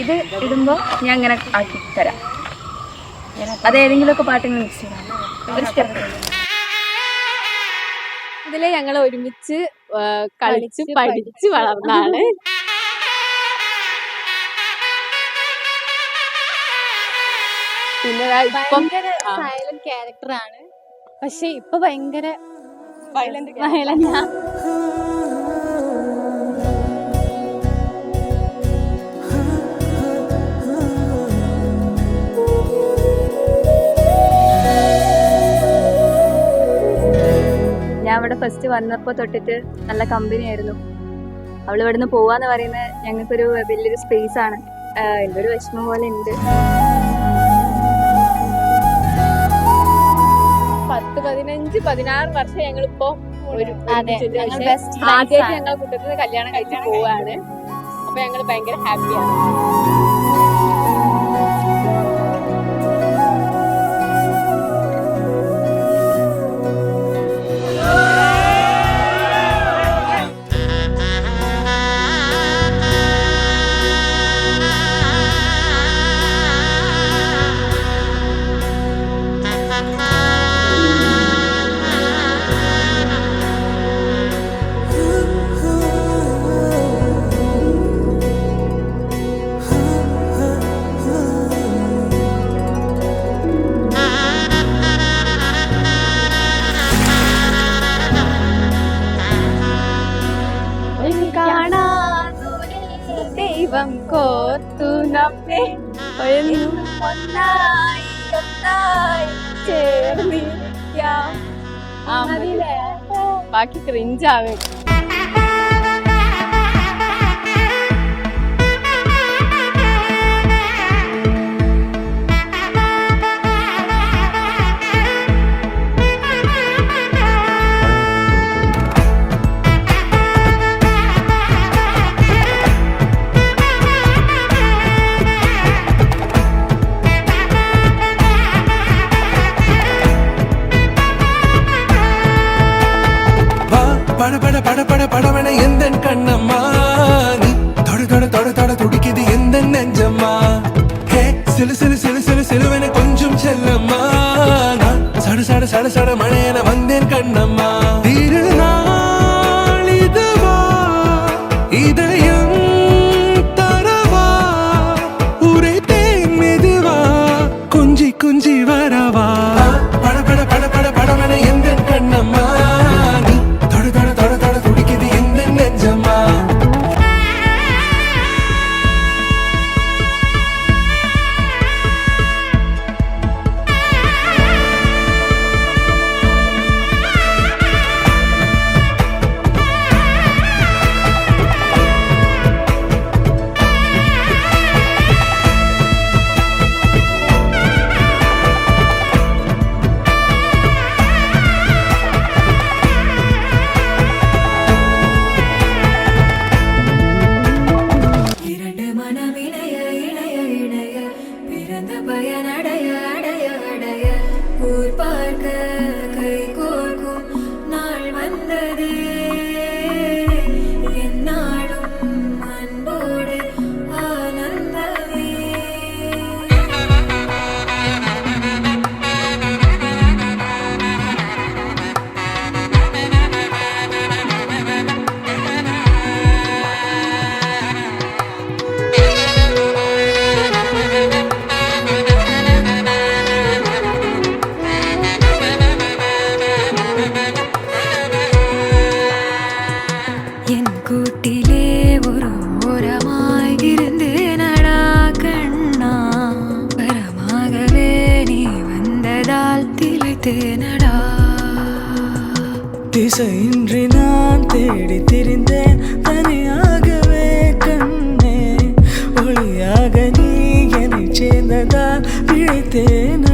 ഇത് ഇടുമ്പോൾ ഞാൻ ഇങ്ങനെ ആക്കി തരാം. അത് ഏതെങ്കിലുമൊക്കെ പാട്ടിങ്ങനെ മിക്സ് ചെയ്യാം. ഒരു സ്റ്റെപ്പ്. ഇതില് ഞങ്ങൾ ഒരുമിച്ച് കളിച്ച് പഠിച്ച് വളർന്നാണ്. പിന്നെ ഭയങ്കര സൈലന്റ് ക്യാരക്ടറാണ്. പക്ഷെ ഇപ്പൊ ഭയങ്കര വയലന്റ്. ഞാൻ ഇവിടെ ഫസ്റ്റ് വന്നപ്പോൾ തൊട്ടിട്ട് നല്ല കമ്പനി ആയിരുന്നു. അവൾ ഇവിടെ നിന്ന് പോവാന്ന് പറയുന്നത് ഞങ്ങൾക്കൊരു വലിയൊരു സ്പേസ് ആണ്. എന്തൊരു വിഷമം പോലെ ഉണ്ട്. 10-15-16 വർഷം ഞങ്ങളിപ്പോ ഒരു ആദ്യമായിട്ട് ഞങ്ങൾ കുട്ടത്തിൽ കല്യാണം കഴിച്ച് പോവാണ്. അപ്പൊ ഞങ്ങൾ ഭയങ്കര ഹാപ്പിയാണ്. ദൈവം കോർത്തു നമ്മെ ഒന്നായി ചേർന്നിരിക്കാം. ബാക്കി ക്രിഞ്ചാവും. படவன எந்த கண்ணம்மா நீ தொட துடிக்குது எந்த நெஞ்சம்மா. ஹே சிலு சிலு சிலு சிலு சிலுவன கொஞ்சம் செல்லம்மா. நான் சட சட மழையன வந்தேன் கண்ணம்மா. திருநாள் இதுவா இதயம் தரவா உரைத்தேன் மெதுவா குஞ்சி குஞ்சி வரவா. படவன எந்த கண்ணம்மா நீ தொட துடிக்குது எந்த நெஞ்சம்மா. திசையின்றி நான் தேடி திரிந்தேன் தனியாகவே கண்ணே. ஒளியாக நீ என்னை சேர்ந்ததால் பிழைத்தேன்.